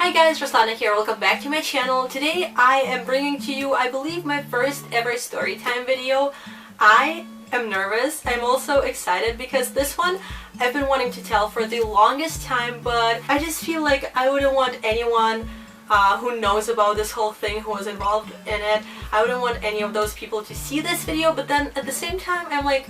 Hi guys, Roslana here. Welcome back to my channel. Today I am bringing to you, I believe, my first ever storytime video. I am nervous. I'm also excited because this one I've been wanting to tell for the longest time, but I just feel like I wouldn't want anyone who knows about this whole thing, who was involved in it. I wouldn't want any of those people to see this video, but then at the same time I'm like,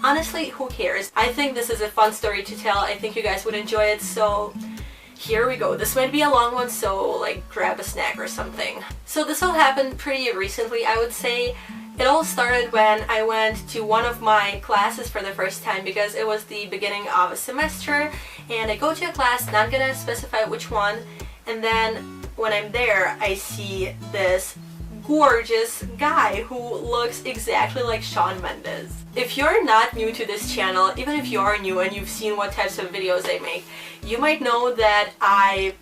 honestly, who cares? I think this is a fun story to tell. I think you guys would enjoy it, so here we go. This might be a long one, so like grab a snack or something. So this all happened pretty recently, I would say. It all started when I went to one of my classes for the first time because it was the beginning of a semester, and I go to a class, not gonna specify which one, and then when I'm there I see this gorgeous guy who looks exactly like Shawn Mendes. If you're not new to this channel, even if you are new and you've seen what types of videos I make, you might know that I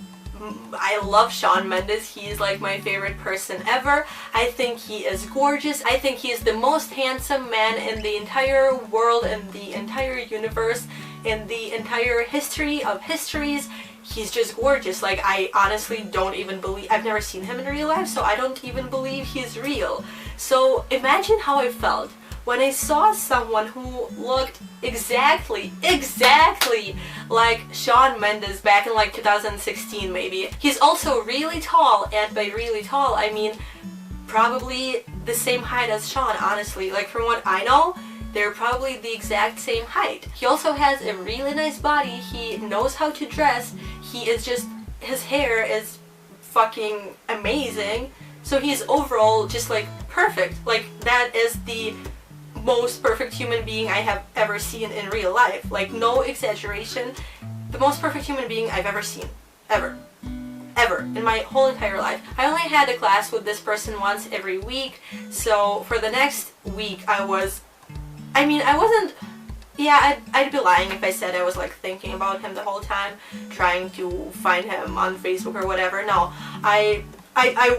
love Shawn Mendes. He's like my favorite person ever. I think he is gorgeous. I think he is the most handsome man in the entire world, in the entire universe, in the entire history of histories. He's just gorgeous. Like, I honestly don't even believe, I've never seen him in real life, so I don't even believe he's real. So imagine how I felt when I saw someone who looked exactly like Shawn Mendes back in like 2016 maybe. He's also really tall, and by really tall I mean probably the same height as Shawn, honestly. Like, from what I know, they're probably the exact same height. He also has a really nice body. He knows how to dress. He is just, his hair is fucking amazing. So he's overall just like perfect. Like, that is the most perfect human being I have ever seen in real life. Like, no exaggeration. The most perfect human being I've ever seen. Ever. Ever. In my whole entire life. I only had a class with this person once every week. So for the next week I wasn't, yeah, I'd be lying if I said I was like thinking about him the whole time, trying to find him on Facebook or whatever. No, I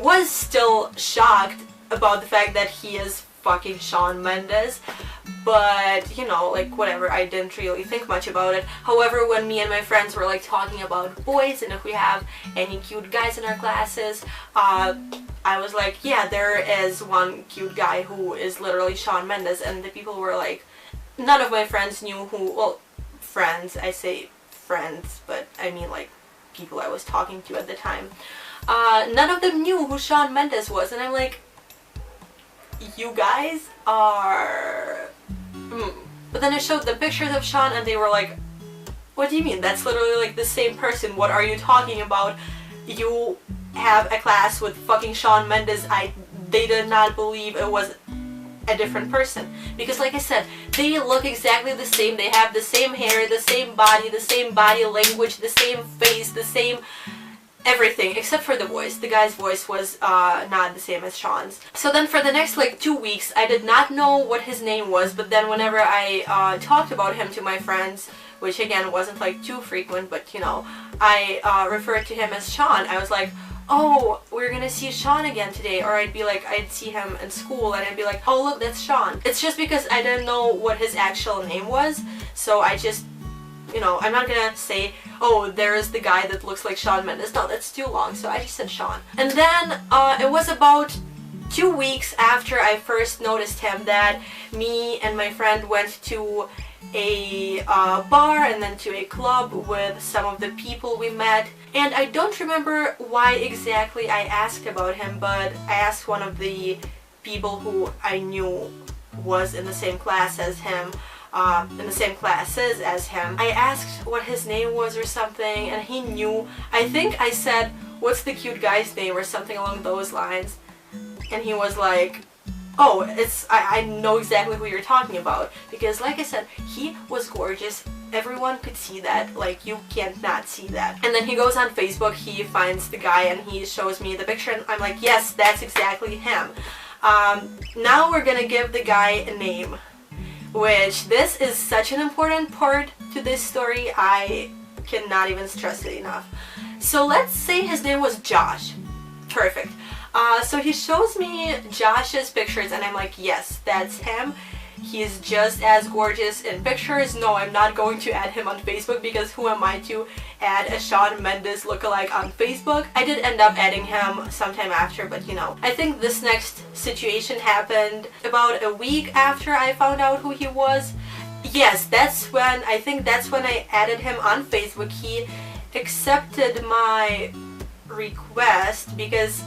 was still shocked about the fact that he is fucking Shawn Mendes, but you know, like, whatever, I didn't really think much about it. However, when me and my friends were like talking about boys and if we have any cute guys in our classes, I was like, yeah, there is one cute guy who is literally Shawn Mendes, and the people were like, none of my friends knew who, well, friends, I say friends, but I mean like people I was talking to at the time. None of them knew who Shawn Mendes was, and I'm like, you guys are... But then I showed them pictures of Shawn and they were like, what do you mean? That's literally like the same person. What are you talking about? You have a class with fucking Shawn Mendes. They did not believe it was a different person. Because like I said, they look exactly the same. They have the same hair, the same body language, the same face, the same everything, except for the voice. The guy's voice was not the same as Shawn's. So then for the next like 2 weeks, I did not know what his name was, but then whenever I talked about him to my friends, which again wasn't like too frequent, but you know, I referred to him as Shawn. I was like, oh, we're gonna see Shawn again today. Or I'd be like, I'd see him in school and I'd be like, oh look, that's Shawn. It's just because I didn't know what his actual name was, so I just, you know, I'm not gonna say, oh, there's the guy that looks like Shawn Mendes. No, that's too long, so I just said Shawn. And then it was about 2 weeks after I first noticed him that me and my friend went to a bar and then to a club with some of the people we met. And I don't remember why exactly I asked about him, but I asked one of the people who I knew was in the same class as him, in the same classes as him. I asked what his name was or something, and he knew. I think I said, what's the cute guy's name or something along those lines, and he was like, oh, I know exactly who you're talking about, because like I said, he was gorgeous. Everyone could see that. Like, you can't not see that. And then he goes on Facebook, he finds the guy and he shows me the picture, and I'm like, yes, that's exactly him. Now we're gonna give the guy a name, which this is such an important part to this story. I cannot even stress it enough. So let's say his name was Josh. Perfect. So he shows me Josh's pictures and I'm like, yes, that's him. he's just as gorgeous in pictures. No, I'm not going to add him on Facebook because who am I to add a Shawn Mendes lookalike on Facebook? I did end up adding him sometime after, but you know. I think this next situation happened about a week after I found out who he was. Yes, I think that's when I added him on Facebook. He accepted my request because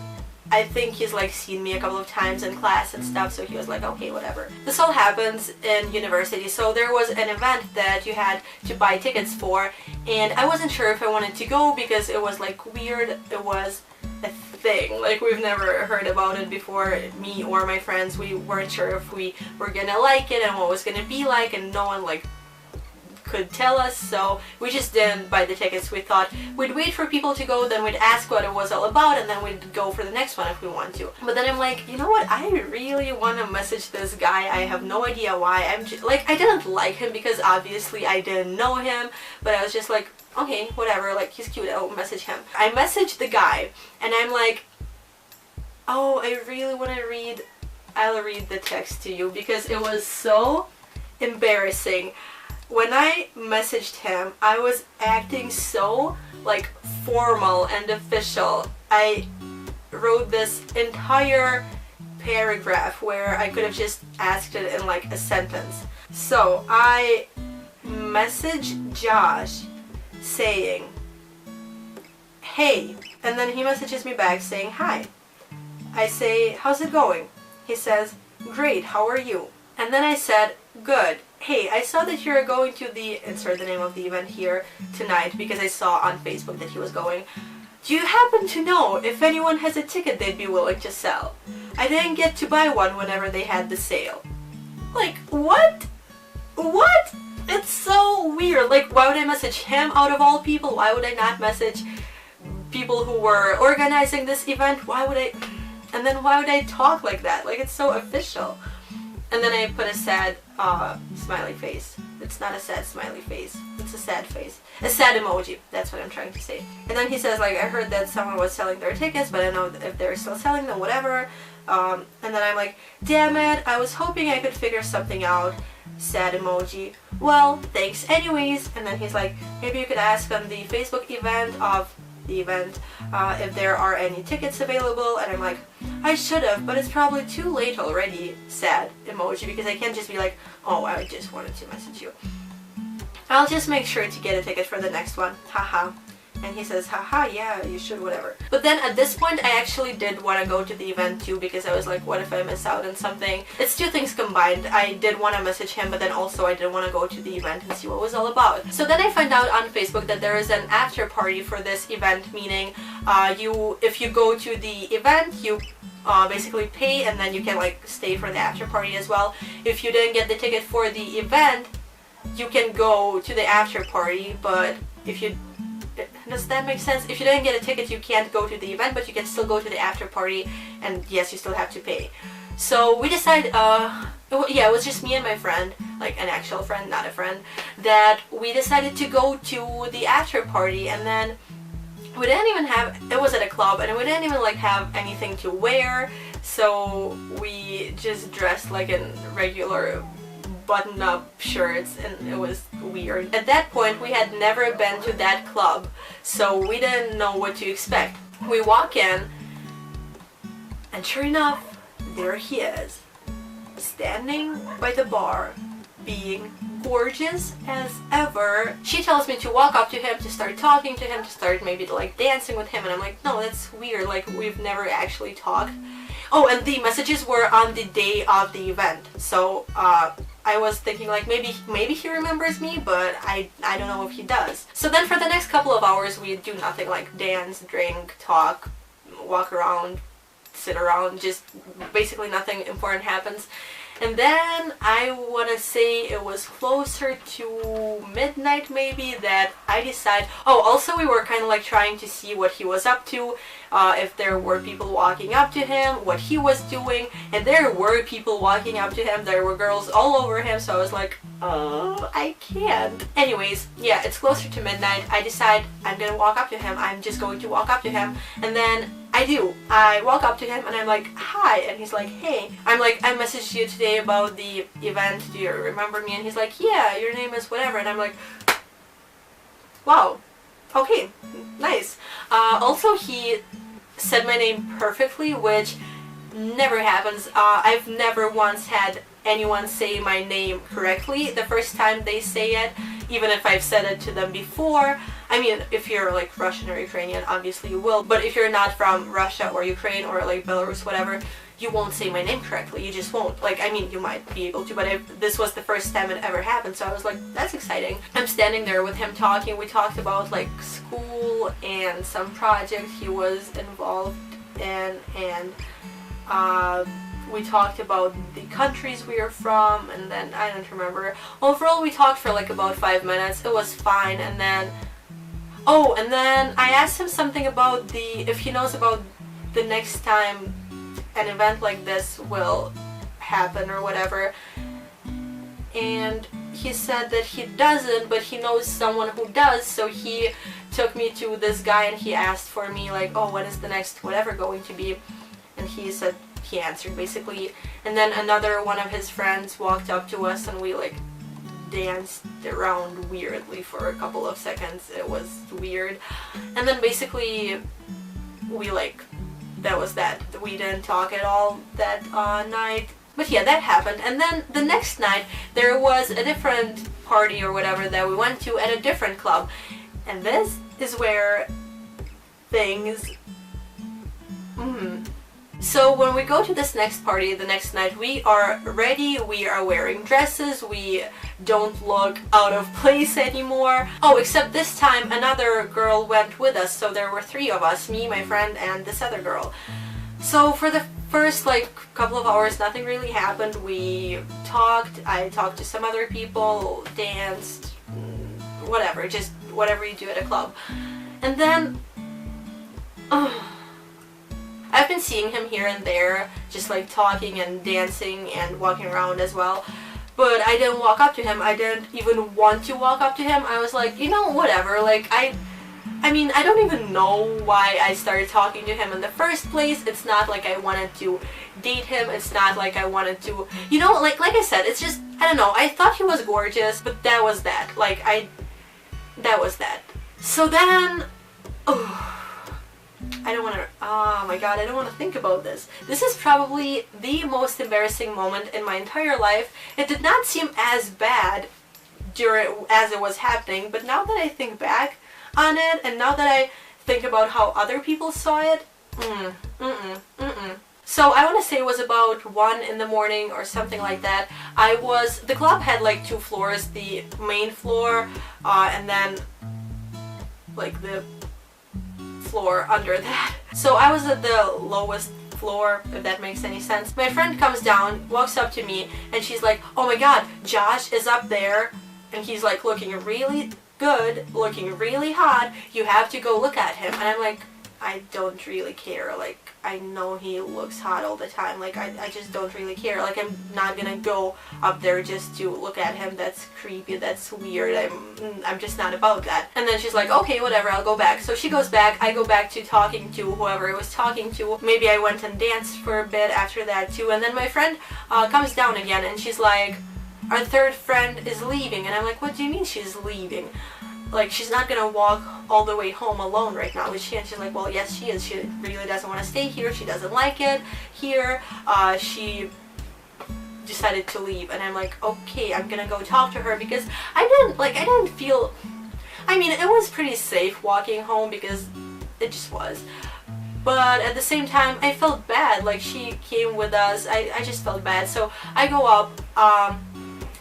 I think he's like seen me a couple of times in class and stuff, so he was like, okay, whatever. This all happens in university, so there was an event that you had to buy tickets for, and I wasn't sure if I wanted to go because it was like weird. It was a thing, like we've never heard about it before, me or my friends. We weren't sure if we were gonna like it and what it was gonna be like, and no one like could tell us, so we just didn't buy the tickets. We thought we'd wait for people to go, then we'd ask what it was all about, and then we'd go for the next one if we want to. But then I'm like, you know what, I really want to message this guy. I have no idea why. I'm just like, I didn't like him because obviously I didn't know him, but I was just like, okay, whatever, like he's cute, I'll message him. I messaged the guy and I'm like, oh, I really want to read, I'll read the text to you because it was so embarrassing. When I messaged him, I was acting so like formal and official. I wrote this entire paragraph where I could have just asked it in like a sentence. So I messaged Josh saying, hey, and then he messages me back saying hi. I say, how's it going? He says, great, how are you? And then I said, good. Hey, I saw that you're going to the, insert the name of the event here, tonight, because I saw on Facebook that he was going. Do you happen to know if anyone has a ticket they'd be willing to sell? I didn't get to buy one whenever they had the sale. Like, what? What? It's so weird. Like, why would I message him out of all people? Why would I not message people who were organizing this event? Why would I? And then why would I talk like that? Like, it's so official. And then I put a sad smiley face. It's not a sad smiley face. It's a sad face. A sad emoji. That's what I'm trying to say. And then he says, like, I heard that someone was selling their tickets, but I don't know if they're still selling them, whatever. And then I'm like, damn it, I was hoping I could figure something out. Sad emoji. Well, thanks anyways. And then he's like, maybe you could ask on the Facebook event of the event if there are any tickets available. And I'm like, I should have, but it's probably too late already. Sad emoji, because I can't just be like, oh, I just wanted to message you. I'll just make sure to get a ticket for the next one. Haha. And he says, haha, yeah, you should, whatever. But then at this point, I actually did want to go to the event too, because I was like, what if I miss out on something? It's two things combined. I did want to message him, but then also I did want to go to the event and see what it was all about. So then I find out on Facebook that there is an after party for this event, meaning if you go to the event, you basically pay, and then you can like stay for the after party as well. If you didn't get the ticket for the event, you can go to the after party, but if you... Does that make sense? If you didn't get a ticket, you can't go to the event, but you can still go to the after party, and yes, you still have to pay. So we decided, it was just me and my friend, like an actual friend, not a friend, that we decided to go to the after party, and then we didn't even have, it was at a club, and we didn't even like have anything to wear, so we just dressed like in regular button-up shirts, and it was weird. At that point, we had never been to that club, so we didn't know what to expect. We walk in, and sure enough, there he is, standing by the bar, being gorgeous as ever. She tells me to walk up to him, to start talking to him, to start maybe like dancing with him, and I'm like, no, that's weird, like we've never actually talked. Oh, and the messages were on the day of the event, so I was thinking like maybe he remembers me, but I don't know if he does. So then for the next couple of hours we do nothing, like dance, drink, talk, walk around, sit around, just basically nothing important happens. And then I want to say it was closer to midnight maybe that I decide, oh, also we were kind of like trying to see what he was up to, if there were people walking up to him, what he was doing, and there were people walking up to him, there were girls all over him, so I was like, oh, I can't. Anyways, yeah, it's closer to midnight. I decide I'm gonna walk up to him, I'm just going to walk up to him, and then I do. I walk up to him and I'm like, hi, and he's like, hey. I'm like, I messaged you today about the event, do you remember me? And he's like, yeah, your name is whatever. And I'm like, wow, okay, nice. Also, he said my name perfectly, which never happens. I've never once had anyone say my name correctly the first time they say it, even if I've said it to them before. I mean, if you're like Russian or Ukrainian, obviously you will, but if you're not from Russia or Ukraine or like Belarus, whatever, you won't say my name correctly. You just won't. Like, I mean, you might be able to, but this was the first time it ever happened, so I was like, that's exciting. I'm standing there with him talking. We talked about like school and some project he was involved in, and we talked about the countries we are from, and then I don't remember. Overall, we talked for like about 5 minutes. It was fine, and then I asked him something about if he knows about the next time an event like this will happen or whatever, and he said that he doesn't, but he knows someone who does, so he took me to this guy and he asked for me like, oh, when is the next whatever going to be, and he said, he answered basically, and then another one of his friends walked up to us and we like danced around weirdly for a couple of seconds. It was weird, and then basically we like, that was that. We didn't talk at all that night. But yeah, that happened. And then the next night there was a different party or whatever that we went to at a different club, and this is where things So when we go to this next party the next night, we are ready, we are wearing dresses, we don't look out of place anymore. Oh, except this time another girl went with us, so there were 3 of us, me, my friend, and this other girl. So for the first like couple of hours nothing really happened. We talked, I talked to some other people, danced, whatever, just whatever you do at a club. And then I've been seeing him here and there, just like talking and dancing and walking around as well. But I didn't walk up to him. I didn't even want to walk up to him. I was like, you know, whatever. Like, I mean, I don't even know why I started talking to him in the first place. It's not like I wanted to date him. It's not like I wanted to, you know, like I said, it's just, I don't know. I thought he was gorgeous, but that was that. Like, that was that. So then, I don't want to, oh my god, I don't want to think about this. This is probably the most embarrassing moment in my entire life. It did not seem as bad as it was happening, but now that I think back on it, and now that I think about how other people saw it, So I want to say it was about 1 in the morning or something like that. The club had like 2 floors, the main floor, and then like the floor under that. So I was at the lowest floor, if that makes any sense. My friend comes down, walks up to me, and she's like, oh my god, Josh is up there, and he's like looking really good, looking really hot, you have to go look at him. And I'm like, I don't really care, like, I know he looks hot all the time, like, I just don't really care, like, I'm not gonna go up there just to look at him, that's creepy, that's weird, I'm just not about that. And then she's like, okay, whatever, I'll go back. So she goes back, I go back to talking to whoever I was talking to, maybe I went and danced for a bit after that too, and then my friend comes down again, and she's like, our third friend is leaving, and I'm like, what do you mean she's leaving? Like, she's not gonna walk all the way home alone right now, is she? And she's like, well, yes, she is. She really doesn't want to stay here. She doesn't like it here. She decided to leave. And I'm like, okay, I'm gonna go talk to her, because I didn't feel, I mean, it was pretty safe walking home, because it just was. But at the same time, I felt bad. Like, she came with us. I just felt bad. So I go up.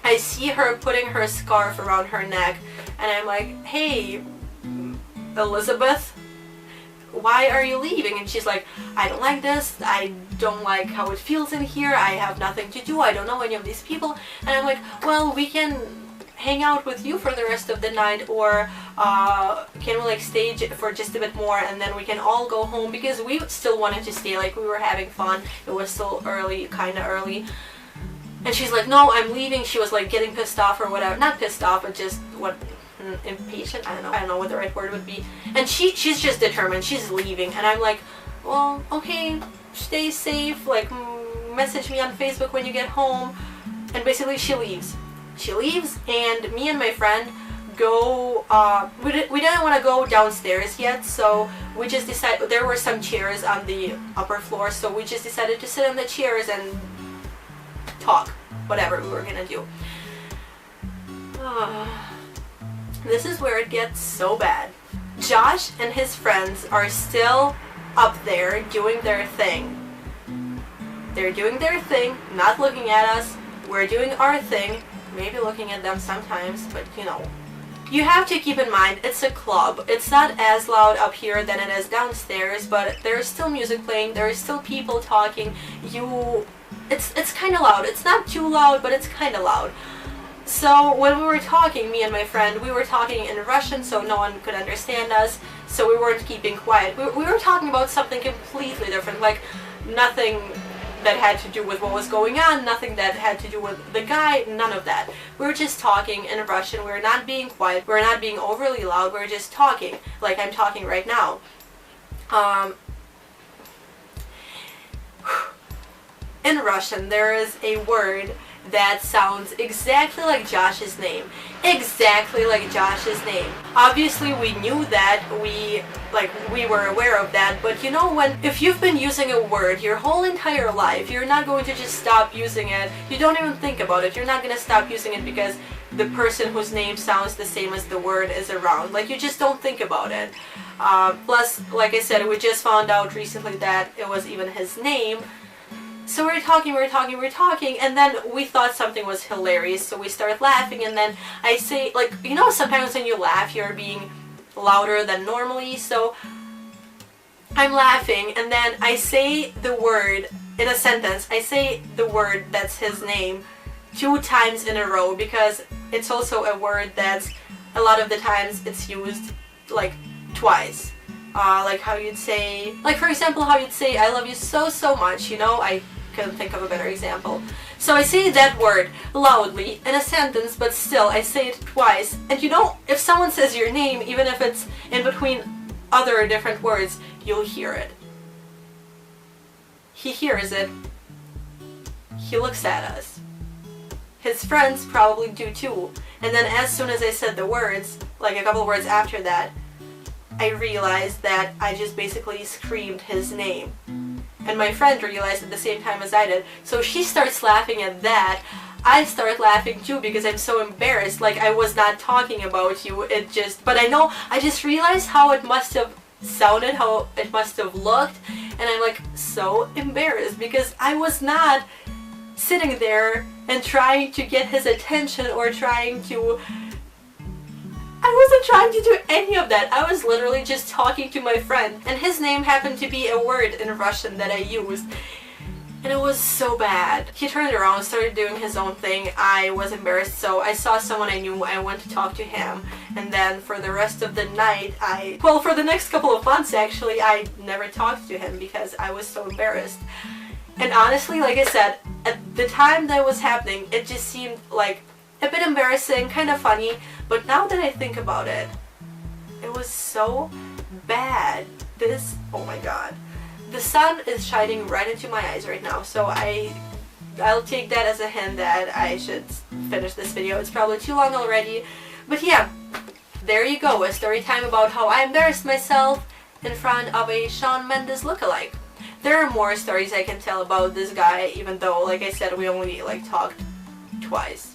I see her putting her scarf around her neck, and I'm like, hey, Elizabeth, why are you leaving? And she's like, I don't like this, I don't like how it feels in here, I have nothing to do, I don't know any of these people. And I'm like, well, we can hang out with you for the rest of the night, or can we like stay for just a bit more, and then we can all go home, because we still wanted to stay, like, we were having fun, it was still early, kinda early. And she's like, no, I'm leaving. She was like getting pissed off or whatever. Not pissed off, but just impatient. I don't know what the right word would be. And she's just determined. She's leaving. And I'm like, well, okay, stay safe, like, message me on Facebook when you get home. And basically she leaves. She leaves, and me and my friend go, we didn't want to go downstairs yet, so we just decided, there were some chairs on the upper floor, so we just decided to sit on the chairs and talk, whatever we were gonna do. This is where it gets so bad. Josh and his friends are still up there doing their thing. They're doing their thing, not looking at us. We're doing our thing, maybe looking at them sometimes, but you know. You have to keep in mind, it's a club. It's not as loud up here than it is downstairs, but there's still music playing, there is still people talking. It's kind of loud. It's not too loud, but it's kind of loud. So when we were talking, me and my friend, we were talking in Russian, so no one could understand us, so we weren't keeping quiet. We were talking about something completely different, like nothing that had to do with what was going on, nothing that had to do with the guy, none of that. We were just talking in Russian. We were not being quiet. We were not being overly loud. We were just talking, like I'm talking right now. In Russian, there is a word that sounds exactly like Josh's name. Exactly like Josh's name. Obviously we knew that, we were aware of that, but you know, if you've been using a word your whole entire life, you're not going to just stop using it. You don't even think about it. You're not going to stop using it because the person whose name sounds the same as the word is around. Like, you just don't think about it. Plus, like I said, we just found out recently that it was even his name. So we're talking, and then we thought something was hilarious, so we start laughing, and then I say, like, you know, sometimes when you laugh, you're being louder than normally, so I'm laughing, and then I say the word, in a sentence, I say the word that's his name 2 times in a row, because it's also a word that's, a lot of the times, it's used, like, twice. Like how you'd say, like for example, how you'd say, I love you so, so much, you know, I couldn't think of a better example. So I say that word loudly in a sentence, but still, I say it twice. And you know, if someone says your name, even if it's in between other different words, you'll hear it. He hears it. He looks at us. His friends probably do too. And then as soon as I said the words, like a couple words after that, I realized that I just basically screamed his name. And my friend realized at the same time as I did. So she starts laughing at that. I start laughing too because I'm so embarrassed. Like, I was not talking about you. But I just realized how it must have sounded, how it must have looked. And I'm like so embarrassed because I was not sitting there and trying to get his attention or I wasn't trying to do any of that. I was literally just talking to my friend, and his name happened to be a word in Russian that I used. And it was so bad. He turned around, started doing his own thing. I was embarrassed, so I saw someone I knew. I went to talk to him, and then for the rest of the night, for the next couple of months actually, I never talked to him because I was so embarrassed. And honestly, like I said, at the time that was happening, it just seemed like a bit embarrassing, kind of funny, but now that I think about it, it was so bad. Oh my god. The sun is shining right into my eyes right now, so I'll take that as a hint that I should finish this video. It's probably too long already, but yeah, there you go, a story time about how I embarrassed myself in front of a Shawn Mendes lookalike. There are more stories I can tell about this guy, even though, like I said, we only talked twice.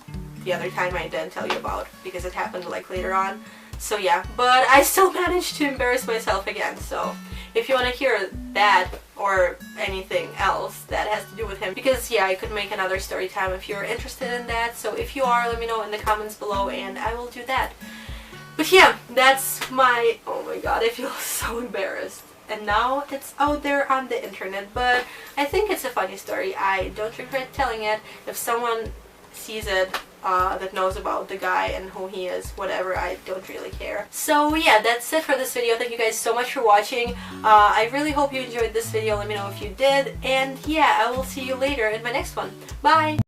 The other time I didn't tell you about because it happened later on. So yeah, but I still managed to embarrass myself again. So if you want to hear that or anything else that has to do with him, because yeah, I could make another story time if you're interested in that. So if you are, let me know in the comments below and I will do that. But yeah, that's oh my god, I feel so embarrassed. And now it's out there on the internet, but I think it's a funny story. I don't regret telling it. If someone sees it that knows about the guy and who he is, whatever, I don't really care. So yeah, that's it for this video. Thank you guys so much for watching. I really hope you enjoyed this video. Let me know if you did, and yeah, I will see you later in my next one. Bye!